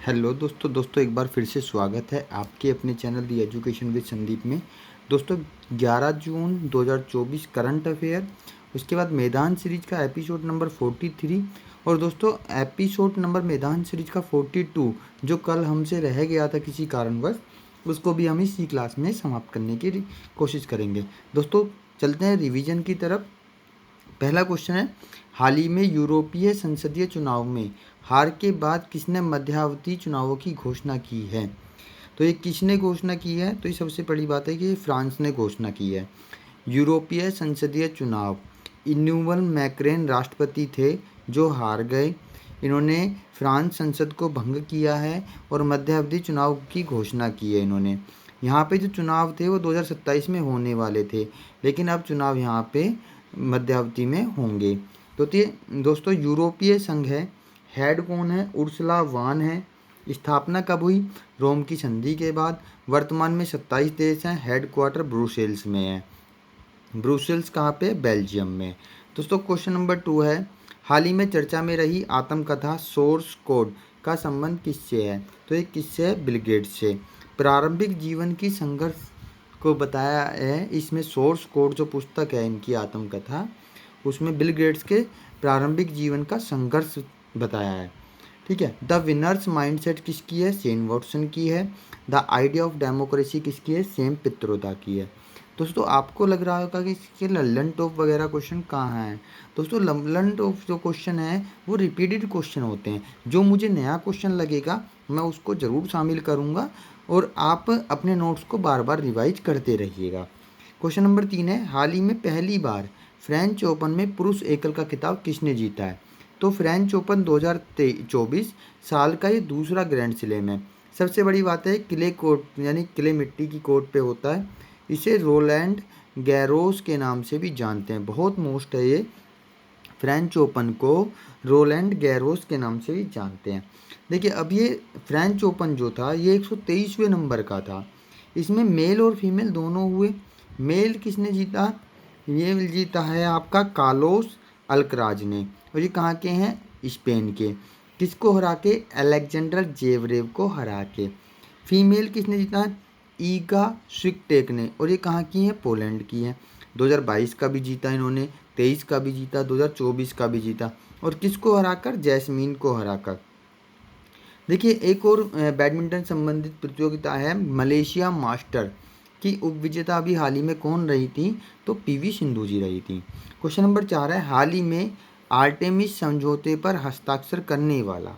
Hello दोस्तों एक बार फिर से स्वागत है आपके अपने channel the education with Sandeep में। दोस्तों 11 जून 2024 करंट अफेयर, उसके बाद मैदान सीरीज का एपिसोड नंबर 43 और दोस्तों एपिसोड नंबर मैदान सीरीज का 42 जो कल हमसे रह गया था किसी कारणवश, उसको भी हम इसी क्लास में समाप्त करने की कोशिश करेंगे। दोस्तों चलते हैं रिवीजन की तरफ। पहला क्वेश्चन है, हाल ही में यूरोपीय संसदीय चुनाव में हार के बाद किसने मध्यावधि चुनावों की घोषणा की है? तो ये किसने घोषणा की है? तो ये सबसे बड़ी बात है कि ये फ्रांस ने घोषणा की है। यूरोपीय संसदीय चुनाव, इन्यूअल मैक्रेन राष्ट्रपति थे जो हार गए। इन्होंने फ्रांस संसद को भंग किया है और मध्यावधि चुनाव की घोषणा की है इन्होंने। यहाँ पे जो चुनाव थे वो 2027 में होने वाले थे, लेकिन अब चुनाव यहाँ पे मध्यावधि में होंगे। तो ये दोस्तों यूरोपीय संघ है। हेड कौन है? उर्सुला वान है। स्थापना कब हुई? रोम की संधि के बाद। वर्तमान में 27 देश हैं। हेड क्वार्टर ब्रुसेल्स में है। ब्रुसेल्स कहाँ पे? बेल्जियम में। दोस्तों क्वेश्चन नंबर 2 है, हाल ही में चर्चा में रही आत्मकथा सोर्स कोड का संबंध किससे है? तो ये किससे है? बिल गेट्स से। प्रारंभिक जीवन की संघर्ष को बताया है इसमें। सोर्स कोड जो पुस्तक है इनकी आत्मकथा, उसमें बिल गेट्स के प्रारंभिक जीवन का संघर्ष बताया है। ठीक है। द विनर्स माइंडसेट किसकी है? शेन वॉटसन की है। द आइडिया ऑफ डेमोक्रेसी किसकी है? सेम पित्रोदा की है। दोस्तों आपको लग रहा होगा कि इसके लल्लन टॉप वगैरह क्वेश्चन कहाँ हैं। दोस्तों लल्लन टॉप जो क्वेश्चन है वो रिपीटेड क्वेश्चन होते हैं। जो मुझे नया क्वेश्चन लगेगा मैं उसको ज़रूर शामिल करूँगा और आप अपने नोट्स को बार बार रिवाइज करते रहिएगा। क्वेश्चन नंबर 3 है, हाल ही में पहली बार फ्रेंच ओपन में पुरुष एकल का खिताब किसने जीता है? तो फ्रेंच ओपन 2024 साल का ये दूसरा ग्रैंड स्लैम है। सबसे बड़ी बात है क्ले कोर्ट यानी क्ले मिट्टी की कोर्ट पे होता है। इसे रोलैंड गैरोस के नाम से भी जानते हैं। बहुत मोस्ट है ये। फ्रेंच ओपन को रोलैंड गैरोस के नाम से भी जानते हैं। देखिए अब ये फ्रेंच ओपन जो था ये 123वें नंबर का था। इसमें मेल और फीमेल दोनों हुए। मेल किसने जीता? ये जीता है आपका कार्लोस अल्कराज ने, और ये कहाँ के हैं? स्पेन के। किसको हरा के? अलेक्जेंडर जेवरेव को हरा के। फीमेल किसने जीता है? ईगा स्विकटेक ने, और ये कहाँ की है? पोलैंड की है। 2022 का भी जीता इन्होंने, 23 का भी जीता, 2024 का भी जीता। और किसको हराकर? जैस्मीन को हराकर। देखिए एक और बैडमिंटन संबंधित प्रतियोगिता है, मलेशिया मास्टर की उपविजेता अभी हाल ही में कौन रही थी? तो पीवी सिंधु जी रही थी। क्वेश्चन नंबर 4 है, हाल ही में आर्टेमिस समझौते पर हस्ताक्षर करने वाला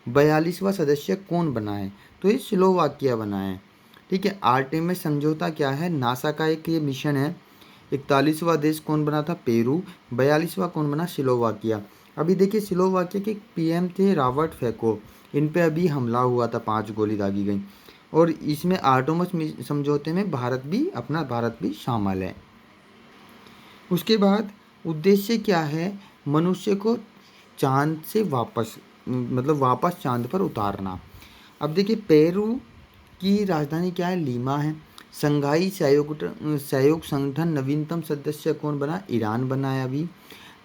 42वां सदस्य कौन बना है? तो ये स्लोवाकिया बना है। ठीक है। आर्टेमिस समझौता क्या है? नासा का एक ये मिशन है। 41वां देश कौन बना था? पेरू। 42वां कौन बना? स्लोवाकिया। अभी देखिए स्लोवाकिया के पीएम थे रॉबर्ट फैको। इन पे अभी हमला हुआ था, 5 गोली दागी गई। और इसमें आर्टेमिस समझौते में भारत भी शामिल है। उसके बाद उद्देश्य क्या है? मनुष्य को चांद से वापस चांद पर उतारना। अब देखिए पेरू की राजधानी क्या है? लीमा है। संघाई सहयोग संगठन नवीनतम सदस्य कौन बना? ईरान बना है अभी।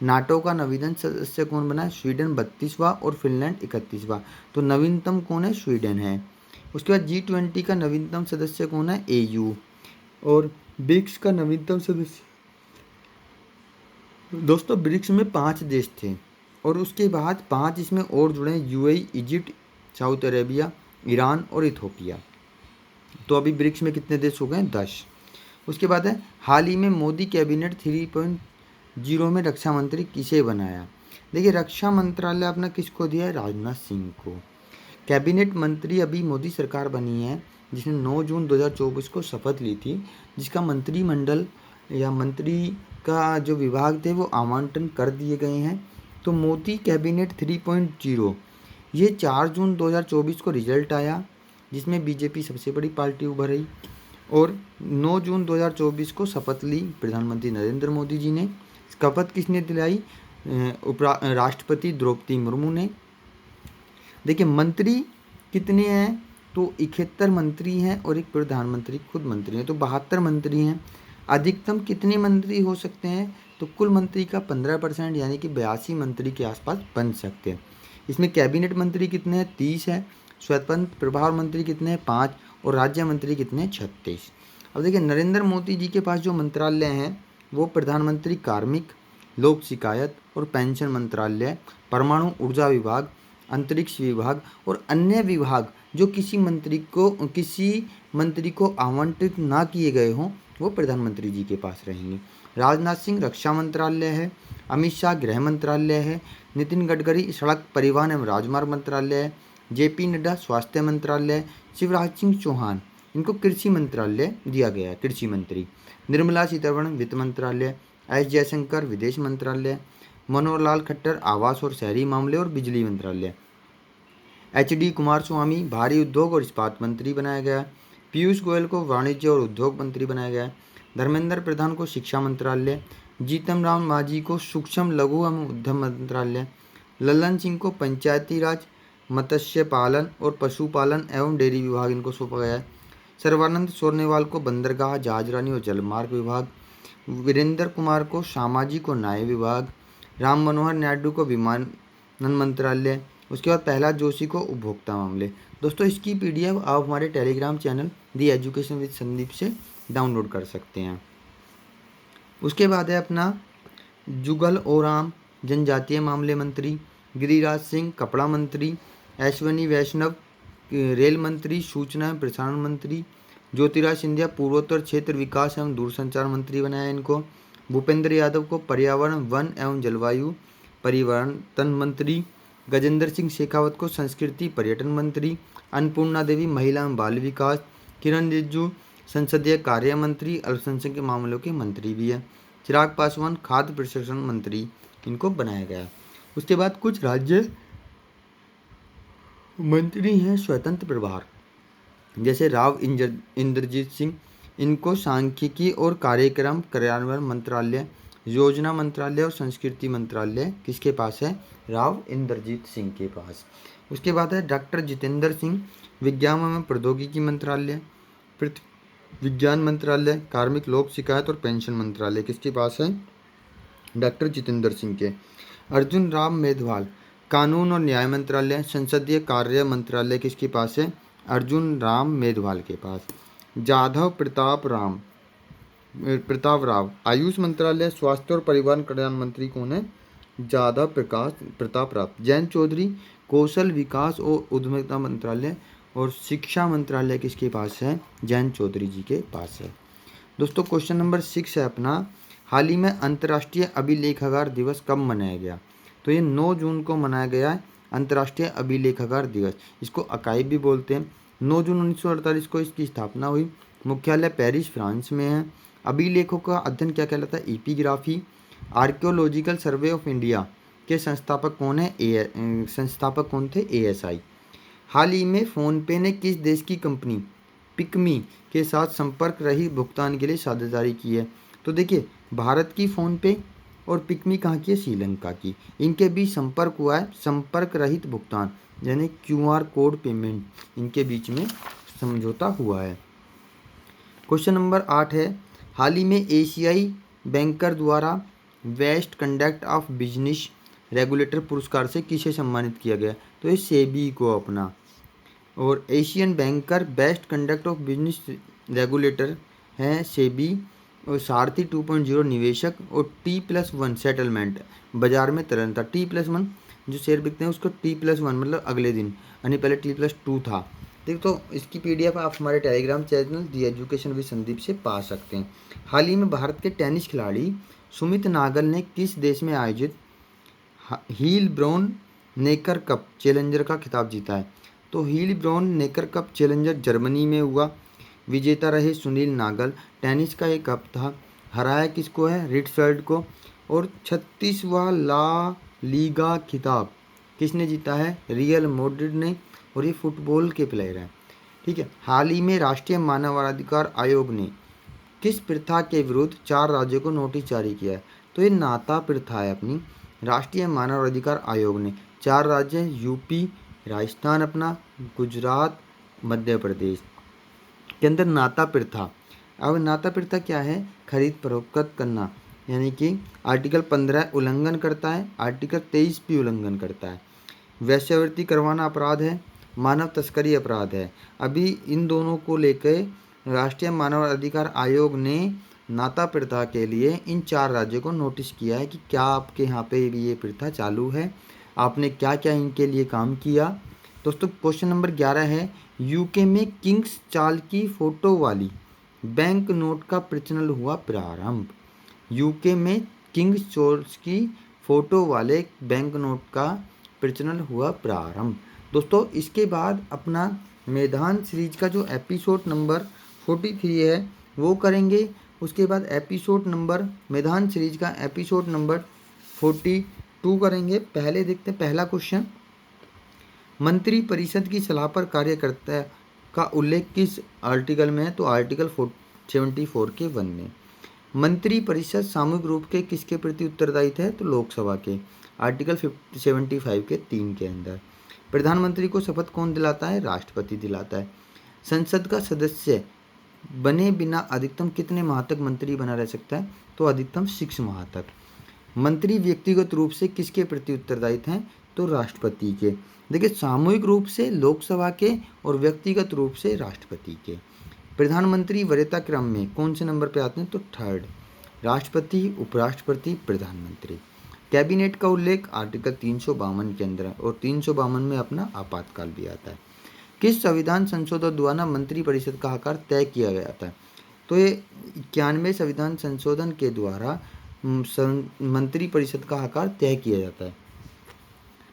नाटो का नवीनतम सदस्य कौन बना है? स्वीडन 32वां और फिनलैंड 31वां। तो नवीनतम कौन है? स्वीडन है। उसके बाद G20 का नवीनतम सदस्य कौन है? AU। और ब्रिक्स का नवीनतम सदस्य, दोस्तों ब्रिक्स में 5 देश थे और उसके बाद 5 इसमें और जुड़े हैं, UAE, Egypt, south Arabia, Iran और इथोपिया। तो अभी ब्रिक्स में कितने देश हो गए? 10। उसके बाद है, हाल ही में मोदी कैबिनेट 3.0 में रक्षा मंत्री किसे बनाया? देखिए रक्षा मंत्रालय अपना किसको दिया है? राजनाथ सिंह को। कैबिनेट मंत्री अभी मोदी सरकार बनी है जिसने 9 जून 2024 को शपथ ली थी, जिसका मंत्रिमंडल या मंत्री का जो विभाग थे वो आवंटन कर दिए गए हैं। तो मोदी कैबिनेट 3.0 ये 4 जून 2024 को रिजल्ट आया जिसमें बीजेपी सबसे बड़ी पार्टी उभर रही और 9 जून 2024 को शपथ ली प्रधानमंत्री नरेंद्र मोदी जी ने। शपथ किसने दिलाई? राष्ट्रपति द्रौपदी मुर्मू ने। देखिए मंत्री कितने हैं? तो 71 मंत्री हैं और एक प्रधानमंत्री खुद मंत्री हैं, तो 72 मंत्री हैं। अधिकतम कितने मंत्री हो सकते हैं? तो कुल मंत्री का 15% यानी कि 82 मंत्री के आसपास बन सकते हैं। इसमें कैबिनेट मंत्री कितने हैं? 30 है। स्वतंत्र प्रभार मंत्री कितने हैं? 5। और राज्य मंत्री कितने हैं? 36। अब देखिए नरेंद्र मोदी जी के पास जो मंत्रालय हैं वो प्रधानमंत्री कार्मिक, लोक शिकायत और पेंशन मंत्रालय, परमाणु ऊर्जा विभाग, अंतरिक्ष विभाग और अन्य विभाग जो किसी मंत्री को आवंटित ना किए गए हों वो प्रधानमंत्री जी के पास रहेंगे। राजनाथ सिंह रक्षा मंत्रालय है, अमित शाह गृह मंत्रालय है, नितिन गडकरी सड़क परिवहन एवं राजमार्ग मंत्रालय है, जेपी नड्डा स्वास्थ्य मंत्रालय, शिवराज सिंह चौहान इनको कृषि मंत्रालय दिया गया है, कृषि मंत्री, निर्मला सीतारमण वित्त मंत्रालय, एस जयशंकर विदेश मंत्रालय, मनोहर लाल खट्टर आवास और शहरी मामले और बिजली मंत्रालय, एच.डी. कुमारस्वामी भारी उद्योग और इस्पात मंत्री बनाया गया है, पीयूष गोयल को वाणिज्य और उद्योग मंत्री बनाया गया है, धर्मेंद्र प्रधान को शिक्षा मंत्रालय, जीतन राम मांझी को सूक्ष्म लघु एवं उद्यम मंत्रालय, लल्लन सिंह को पंचायती राज, मत्स्य पालन और पशुपालन एवं डेयरी विभाग इनको सौंपा गया है, सर्बानंद सोनोवाल को बंदरगाह जहाजरानी और जलमार्ग विभाग, वीरेंद्र कुमार को सामाजिक और न्याय विभाग, राम मनोहर नायडू को विमानन मंत्रालय, उसके बाद प्रहलाद जोशी को उपभोक्ता मामले। दोस्तों इसकी PDF आप हमारे Telegram channel the education with Sandeep से डाउनलोड कर सकते हैं। उसके बाद है अपना जुगल ओराम जनजातीय मामले मंत्री, गिरिराज सिंह कपड़ा मंत्री, अश्विनी वैष्णव रेल मंत्री, सूचना एवं प्रसारण मंत्री, ज्योतिराज सिंधिया पूर्वोत्तर क्षेत्र विकास एवं दूरसंचार मंत्री बनाया इनको, भूपेंद्र यादव को पर्यावरण वन एवं जलवायु परिवर्तन मंत्री, गजेंद्र सिंह शेखावत को संस्कृति पर्यटन मंत्री, अन्नपूर्णा देवी महिला एवं बाल विकास, किरण रिजिजू संसदीय कार्य मंत्री, अल्पसंख्यक मामलों के मंत्री भी है, चिराग पासवान खाद्य प्रसंस्करण मंत्री इनको बनाया गया। उसके बाद कुछ राज्य मंत्री हैं स्वतंत्र प्रभार, जैसे राव इंद्रजीत सिंह इनको सांख्यिकी और कार्यक्रम कार्यान्वयन मंत्रालय, योजना मंत्रालय और संस्कृति मंत्रालय किसके पास है? राव इंद्रजीत सिंह के पास। उसके बाद है डॉक्टर जितेंद्र सिंह विज्ञान एवं प्रौद्योगिकी मंत्रालय, विज्ञान मंत्रालय, कार्मिक लोक शिकायत और पेंशन मंत्रालय किसके पास है? डॉक्टर जितेंद्र सिंह के। अर्जुन राम मेघवाल कानून और न्याय मंत्रालय, संसदीय कार्य मंत्रालय किसके पास है? अर्जुन राम मेघवाल के पास। जाधव प्रताप राव आयुष मंत्रालय, स्वास्थ्य और परिवार कल्याण मंत्री कौन है? जाधव प्रताप राव। जयंत चौधरी कौशल विकास और उद्यमिता मंत्रालय और शिक्षा मंत्रालय किसके पास है? जयंत चौधरी जी के पास है। दोस्तों क्वेश्चन नंबर 6 है अपना, हाल ही में अंतर्राष्ट्रीय अभिलेखागार दिवस कब मनाया गया? तो ये 9 जून को मनाया गया है अंतर्राष्ट्रीय अभिलेखागार दिवस, इसको अकाई भी बोलते हैं। 9 जून 1948 को इसकी स्थापना हुई, मुख्यालय पेरिस फ्रांस में है। अभिलेखों का अध्ययन क्या कहलाता है? Epigraphy. Archaeological survey of India के संस्थापक कौन है? संस्थापक कौन थे? ASI। हाल ही में फ़ोनपे ने किस देश की कंपनी पिकमी के साथ संपर्क रहित भुगतान के लिए साझेदारी की है? तो देखिए भारत की फ़ोनपे और पिकमी कहाँ की है? श्रीलंका की। इनके बीच संपर्क हुआ है, संपर्क रहित भुगतान यानी QR कोड पेमेंट, इनके बीच में समझौता हुआ है। क्वेश्चन नंबर 8 है, हाल ही में एशियाई बैंकर द्वारा best conduct of business regulator पुरस्कार से किसे सम्मानित किया गया? तो ये सेबी को अपना। और Asian banker best conduct of business regulator हैं सेबी, और सारथी 2.0 निवेशक, और T+1 सेटलमेंट बाजार में तरलता। T+1 जो शेयर बिकते हैं उसको T+1 मतलब अगले दिन, यानी पहले T+2 था। देखो तो इसकी PDF आप हमारे Telegram channel the education with Sandeep से पा सकते हैं। हाल ही में भारत के टेनिस खिलाड़ी सुमित नागल ने किस देश में आयोजित Heilbronner Neckar Cup Challenger का खिताब जीता है? तो Heilbronner Neckar Cup Challenger Germany में हुआ। विजेता रहे सुनील नागल। टेनिस का एक कप था, हराया किसको है? रिटफेल्ड को। और 36वां ला लीगा खिताब किसने जीता है? रियल मैड्रिड ने, और ये फुटबॉल के प्लेयर हैं। ठीक है। हाल ही में राष्ट्रीय मानवाधिकार आयोग ने किस प्रथा के विरुद्ध 4 राज्यों को नोटिस जारी किया है? तो ये नाता प्रथा है अपनी। राष्ट्रीय मानवाधिकार आयोग ने 4 राज्य यूपी, राजस्थान अपना, गुजरात, मध्य प्रदेश के अंदर नाता प्रथा। अब नाता प्रथा क्या है? खरीद फरोख्त करना, यानी कि आर्टिकल 15 उल्लंघन करता है, आर्टिकल 23 भी उल्लंघन करता है। वैश्यावृत्ति करवाना अपराध है, मानव तस्करी अपराध है। अभी इन दोनों को लेकर राष्ट्रीय मानव अधिकार आयोग ने नाता प्रथा के लिए इन 4 राज्यों को नोटिस किया है कि क्या आपके यहाँ पे भी ये प्रथा चालू है, आपने क्या क्या इनके लिए काम किया। दोस्तों क्वेश्चन नंबर 11 है, यूके में किंग्स चार्ल की फ़ोटो वाली बैंक नोट का प्रचलन हुआ प्रारंभ। यूके में किंग जॉर्ज की फ़ोटो वाले बैंक नोट का प्रचलन हुआ प्रारंभ। दोस्तों इसके बाद अपना मैदान सीरीज का जो एपिसोड नंबर 43 है वो करेंगे। उसके बाद एपिसोड नंबर मैदान सीरीज का एपिसोड नंबर 42 करेंगे। पहले देखते हैं पहला क्वेश्चन, मंत्री परिषद की सलाह पर कार्यकर्ता का उल्लेख किस आर्टिकल में है? तो आर्टिकल 74 के 1 में। मंत्री परिषद सामूहिक रूप के किसके प्रति उत्तरदायित्व है? तो लोकसभा के, आर्टिकल 75 के 3 के अंदर। प्रधानमंत्री को शपथ कौन दिलाता है? राष्ट्रपति दिलाता है। संसद का सदस्य बने बिना अधिकतम कितने माह तक मंत्री बना रह सकता है? तो अधिकतम 6 माह तक। मंत्री व्यक्तिगत रूप से किसके प्रति उत्तरदायित्व हैं? तो राष्ट्रपति के। देखिए सामूहिक रूप से लोकसभा के और व्यक्तिगत रूप से राष्ट्रपति के। प्रधानमंत्री वरीयता क्रम में कौन से नंबर पे आते हैं? तो 3rd, राष्ट्रपति, उपराष्ट्रपति, प्रधानमंत्री। कैबिनेट का उल्लेख आर्टिकल 352 के अंदर है और 352 में अपना आपातकाल भी आता है। किस संविधान संशोधन द्वारा मंत्री परिषद का आकार तय किया गया था? तो ये 91 संविधान संशोधन के द्वारा मंत्री परिषद का आकार तय किया जाता है।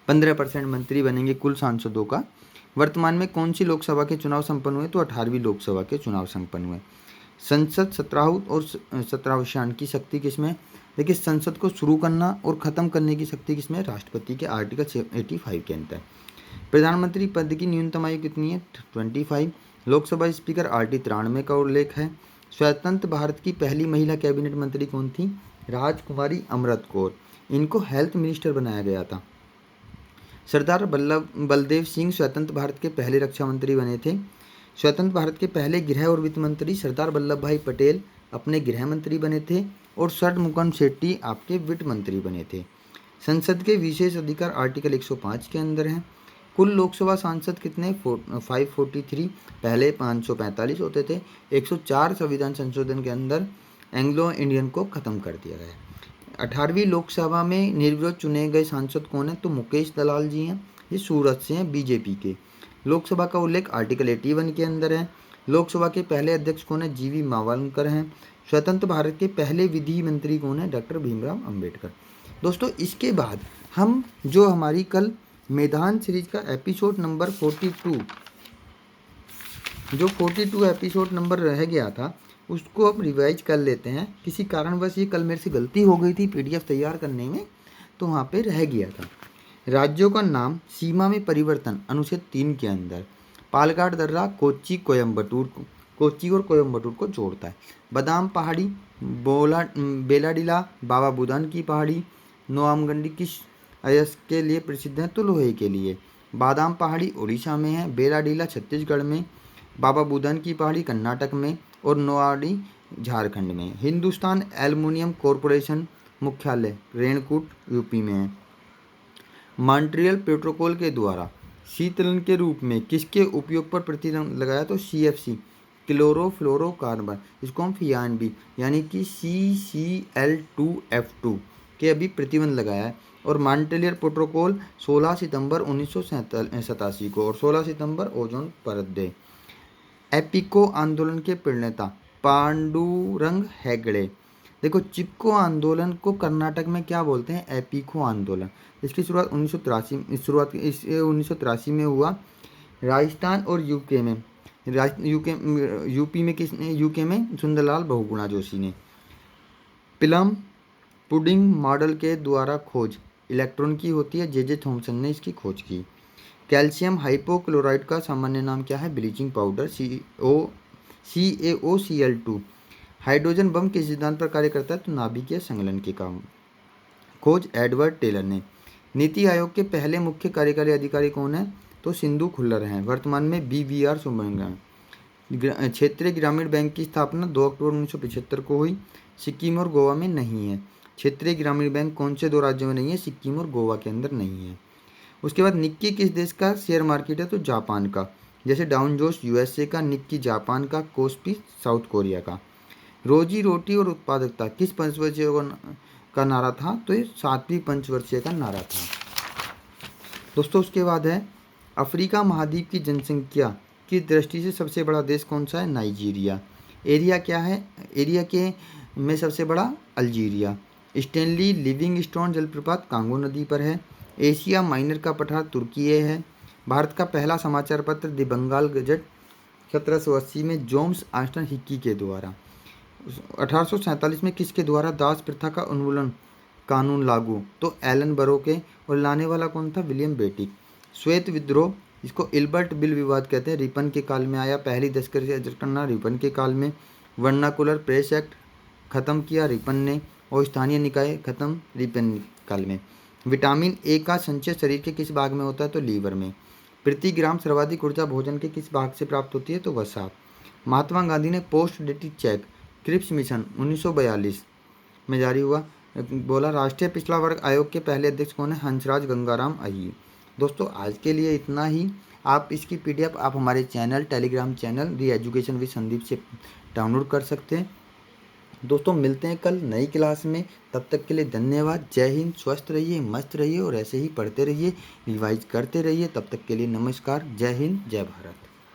15% मंत्री बनेंगे कुल सांसदों का। वर्तमान में कौन सी लोकसभा के चुनाव संपन्न हुए? तो 18वीं लोकसभा के चुनाव संपन्न हुए। संसद 17 और 17 की शक्ति किसमें? देखिए संसद को शुरू करना और ख़त्म करने की शक्ति किसमें? राष्ट्रपति के, आर्टिकल 85 के अंदर। प्रधानमंत्री पद की न्यूनतम आयु कितनी है? 25। लोकसभा स्पीकर RT 93 का उल्लेख है। स्वतंत्र भारत की पहली महिला कैबिनेट मंत्री कौन थी? राजकुमारी अमृत कौर। इनको हेल्थ मिनिस्टर बनाया गया था। सरदार बलदेव सिंह स्वतंत्र भारत के पहले रक्षा मंत्री बने थे। स्वतंत्र भारत के पहले गृह और वित्त मंत्री सरदार वल्लभ भाई पटेल अपने गृह मंत्री बने थे और षडमुखम शेट्टी आपके वित्त मंत्री बने थे। संसद के विशेष अधिकार आर्टिकल 105 के अंदर हैं। कुल लोकसभा सांसद कितने? 543। पहले 545 होते थे। 104 संविधान संशोधन के अंदर एंग्लो इंडियन को ख़त्म कर दिया गया। 18वीं लोकसभा में निर्विरोध चुने गए सांसद कौन है? तो मुकेश दलाल जी हैं, ये सूरत से हैं, बीजेपी के। लोकसभा का उल्लेख आर्टिकल 81 के अंदर है। लोकसभा के पहले अध्यक्ष कौन है? GV मावलकर हैं। स्वतंत्र भारत के पहले विधि मंत्री कौन है? डॉक्टर भीमराव अंबेडकर। दोस्तों इसके बाद हम जो हमारी कल मैदान सीरीज का एपिसोड नंबर 42, जो 42 एपिसोड नंबर रह गया था उसको अब रिवाइज कर लेते हैं। किसी कारणवश ये कल मेरे से गलती हो गई थी PDF तैयार करने में, तो वहाँ पे रह गया था। राज्यों का नाम, सीमा में परिवर्तन अनुच्छेद 3 के अंदर। पालघाट दर्रा कोच्चि और कोयम्बटूर को जोड़ता है। बादाम पहाड़ी बेलाडीला बाबा बुदान की पहाड़ी। नोआमगंडी किस अयस्क के लिए प्रसिद्ध है? तो लोहे के लिए। बादाम पहाड़ी उड़ीसा में है, बेलाडीला छत्तीसगढ़ में, बाबा बुदान की पहाड़ी कर्नाटक में और नोआडी झारखंड में। हिंदुस्तान एल्युमिनियम कॉरपोरेशन मुख्यालय रेणकूट UP में है। मॉन्ट्रियल प्रोटोकॉल के द्वारा शीतलन के रूप में किसके उपयोग पर प्रतिबंध लगाया? तो CFC क्लोरोफ्लोरोकार्बन, इसको हम फियान भी यानी कि CCl2F2 के अभी प्रतिबंध लगाया है। और मॉन्ट्रियल प्रोटोकॉल 16 सितंबर 1987 को और 16 सितंबर ओजोन परत डे। एपिको आंदोलन के प्रणेता पांडुरंग हेगड़े। देखो चिपको आंदोलन को कर्नाटक में क्या बोलते हैं? एपिको आंदोलन। इसकी शुरुआत 1983 में हुआ। राजस्थान और यूपी में किसने? यूके में सुंदरलाल बहुगुणा जोशी ने। प्लम पुडिंग मॉडल के द्वारा खोज इलेक्ट्रॉन की होती है, JJ थॉमसन ने इसकी खोज की। कैल्शियम हाइपोक्लोराइड का सामान्य नाम क्या है? Bleaching powder CaOCl2। Hydrogen bomb किस सिद्धांत पर कार्य करता है? तो नाभिकीय संलयन के काम। खोज एडवर्ड टेलर ने। नीति आयोग के पहले मुख्य कार्यकारी अधिकारी कौन है? तो सिंधु खुल्लर हैं। वर्तमान में BVR सुब्रमण्यम। क्षेत्रीय ग्रामीण बैंक की स्थापना 2 अक्टूबर 1975 को हुई। सिक्किम और गोवा में नहीं है। क्षेत्रीय ग्रामीण बैंक कौन से 2 राज्यों में नहीं है? सिक्किम और गोवा के अंदर नहीं है। उसके बाद निक्की किस देश का शेयर मार्केट है, तो जापान का। जैसे डाउन जोन्स यूएसए का, निक्की जापान का, कोस्पी साउथ कोरिया का। रोजी रोटी और उत्पादकता किस पंचवर्षीय का नारा था, तो ये 7वीं पंचवर्षीय का नारा था। दोस्तों उसके बाद है अफ्रीका महाद्वीप की जनसंख्या की दृष्टि से सबसे बड़ा देश कौन सा है, नाइजीरिया। एरिया क्या है, एरिया के में सबसे बड़ा अल्जीरिया। स्टेनली लिविंगस्टोन जलप्रपात कांगो नदी पर है। एशिया माइनर का पठार तुर्की है। भारत का पहला समाचार पत्र द बंगाल गजट 1780 में जोम्स आस्टन हिक्की के द्वारा। 1847 में किसके द्वारा दास प्रथा का उन्मूलन कानून लागू, तो एलन बरो के, और लाने वाला कौन था, विलियम बेटिक। श्वेत विद्रोह, इसको इल्बर्ट बिल विवाद कहते हैं, रिपन के काल में आया। पहली दस्तखत करना रिपन के काल में। वर्नाकुलर प्रेस एक्ट खत्म किया रिपन ने, और स्थानीय निकाय खत्म रिपन काल में। विटामिन ए का संचय शरीर के किस भाग में होता है, तो लीवर में। प्रति ग्राम सर्वाधिक ऊर्जा भोजन के किस भाग से प्राप्त होती है, तो वसा। महात्मा गांधी ने post dated cheque Cripps mission 1942 में जारी हुआ, बोला। राष्ट्रीय पिछड़ा वर्ग आयोग के पहले अध्यक्ष कौन है, हंसराज गंगाराम अय्यर। दोस्तों आज के लिए इतना ही। आप इसकी पीडीएफ आप हमारे channel Telegram channel the education with Sandeep से डाउनलोड कर सकते हैं। दोस्तों मिलते हैं कल नई क्लास में, तब तक के लिए धन्यवाद। जय हिंद, स्वस्थ रहिए, मस्त रहिए और ऐसे ही पढ़ते रहिए, रिवाइज करते रहिए। तब तक के लिए नमस्कार, जय हिंद, जय भारत।